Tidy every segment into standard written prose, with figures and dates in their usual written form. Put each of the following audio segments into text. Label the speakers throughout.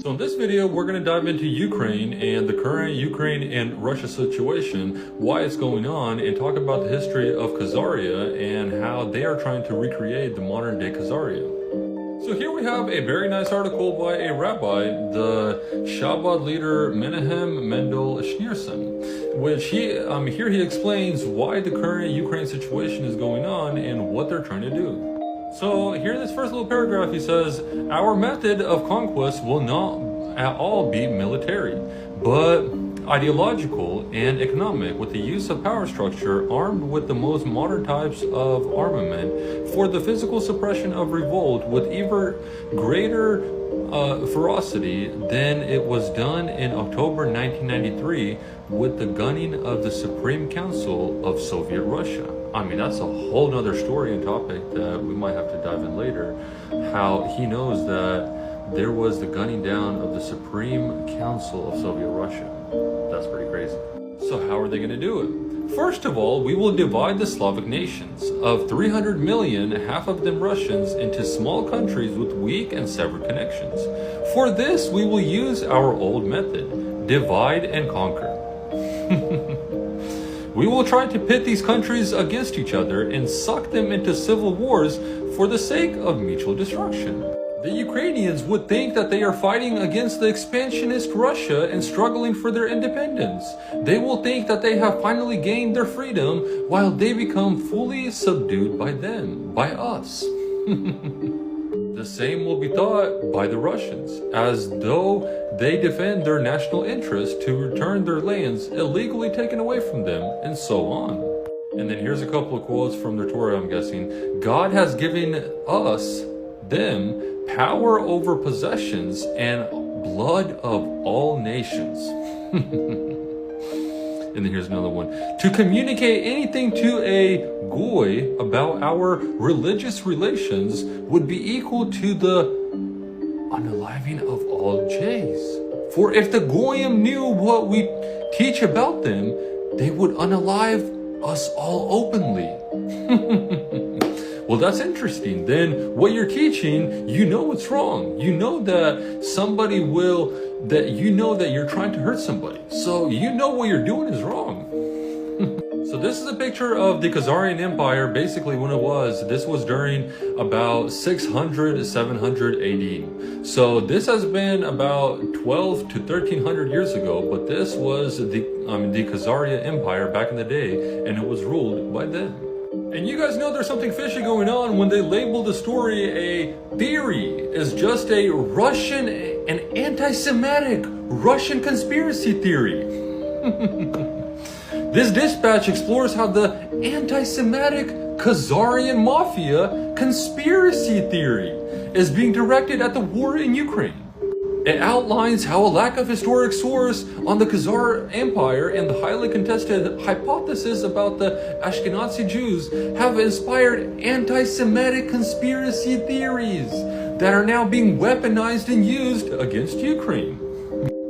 Speaker 1: So in this video, we're going to dive into Ukraine and the current Ukraine and Russia situation, why it's going on, and talk about the history of Khazaria and how they are trying to recreate the modern day Khazaria. So here we have a very nice article by a rabbi, the Chabad leader Menahem Mendel Schneerson, which here he explains why the current Ukraine situation is going on and what they're trying to do. So here in this first little paragraph, he says, our method of conquest will not at all be military, but ideological and economic, with the use of power structure armed with the most modern types of armament for the physical suppression of revolt with even greater ferocity than it was done in October 1993 with the gunning of the Supreme Council of Soviet Russia. I mean, that's a whole nother story and topic that we might have to dive in later. How he knows that there was the gunning down of the Supreme Council of Soviet Russia. That's pretty crazy. So how are they going to do it? First of all, we will divide the Slavic nations of 300 million, half of them Russians, into small countries with weak and severed connections. For this, we will use our old method, divide and conquer. We will try to pit these countries against each other and suck them into civil wars for the sake of mutual destruction. The Ukrainians would think that they are fighting against the expansionist Russia and struggling for their independence. They will think that they have finally gained their freedom while they become fully subdued by them, by us. The same will be thought by the Russians, as though they defend their national interest to return their lands illegally taken away from them, and so on. And then here's a couple of quotes from the Torah, I'm guessing. God has given us, them, power over possessions and blood of all nations. And then here's another one. To communicate anything to a goy about our religious relations would be equal to the unaliving of all Jays. For if the goyim knew what we teach about them, they would unalive us all openly. Well, that's interesting. Then what you're teaching, you know it's wrong. You know that somebody will, that you know that you're trying to hurt somebody. So you know what you're doing is wrong. So this is a picture of the Khazarian Empire, basically when it was. This was during about 600 700 AD. So this has been about 12 to 1300 years ago, but this was the Khazaria Empire back in the day, and it was ruled by them. And you guys know there's something fishy going on when they label the story a theory. It's just a Russian and anti-Semitic Russian conspiracy theory. This dispatch explores how the anti-Semitic Khazarian mafia conspiracy theory is being directed at the war in Ukraine. It outlines how a lack of historic source on the Khazar Empire and the highly contested hypothesis about the Ashkenazi Jews have inspired anti-Semitic conspiracy theories that are now being weaponized and used against Ukraine.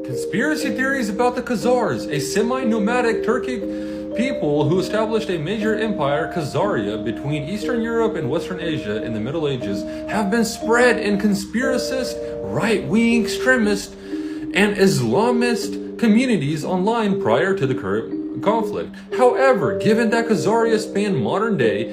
Speaker 1: Conspiracy theories about the Khazars, a semi-nomadic Turkic people who established a major empire, Khazaria, between Eastern Europe and Western Asia in the Middle Ages, have been spread in conspiracist, right-wing extremist, and Islamist communities online prior to the current conflict. However, given that Khazaria spanned modern day,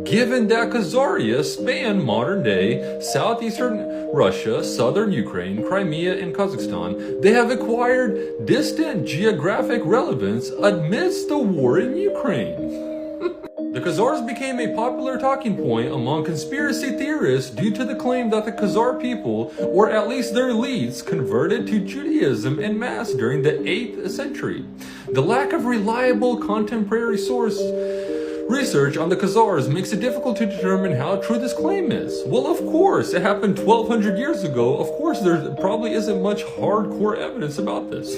Speaker 1: given that Khazaria spanned modern day southeastern Russia, southern Ukraine, Crimea, and Kazakhstan, they have acquired distant geographic relevance amidst the war in Ukraine. The Khazars became a popular talking point among conspiracy theorists due to the claim that the Khazar people, or at least their elites, converted to Judaism en masse during the 8th century. The lack of reliable contemporary source research on the Khazars makes it difficult to determine how true this claim is. Well, of course, it happened 1200 years ago. Of course, there probably isn't much hardcore evidence about this.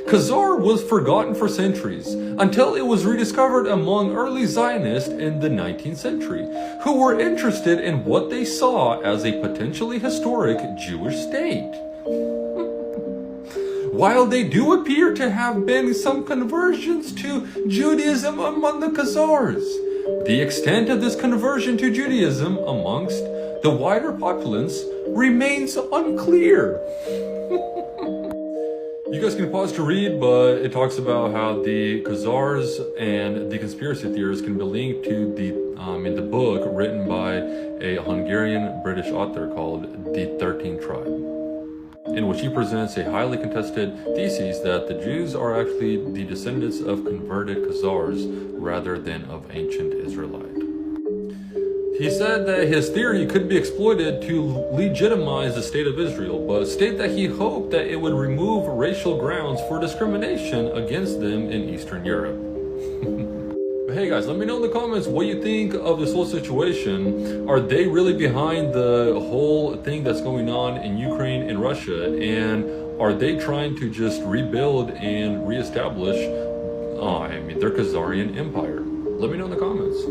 Speaker 1: Khazar was forgotten for centuries, until it was rediscovered among early Zionists in the 19th century, who were interested in what they saw as a potentially historic Jewish state. While they do appear to have been some conversions to Judaism among the Khazars, the extent of this conversion to Judaism amongst the wider populace remains unclear. You guys can pause to read, but it talks about how the Khazars and the conspiracy theorists can be linked to in the book written by a Hungarian British author called The 13th Tribe, in which he presents a highly contested thesis that the Jews are actually the descendants of converted Khazars rather than of ancient Israelite. He said that his theory could be exploited to legitimize the state of Israel, but stated that he hoped that it would remove racial grounds for discrimination against them in Eastern Europe. But hey guys, let me know in the comments what you think of this whole situation. Are they really behind the whole thing that's going on in Ukraine and Russia? And are they trying to just rebuild and reestablish, their Khazarian empire? Let me know in the comments.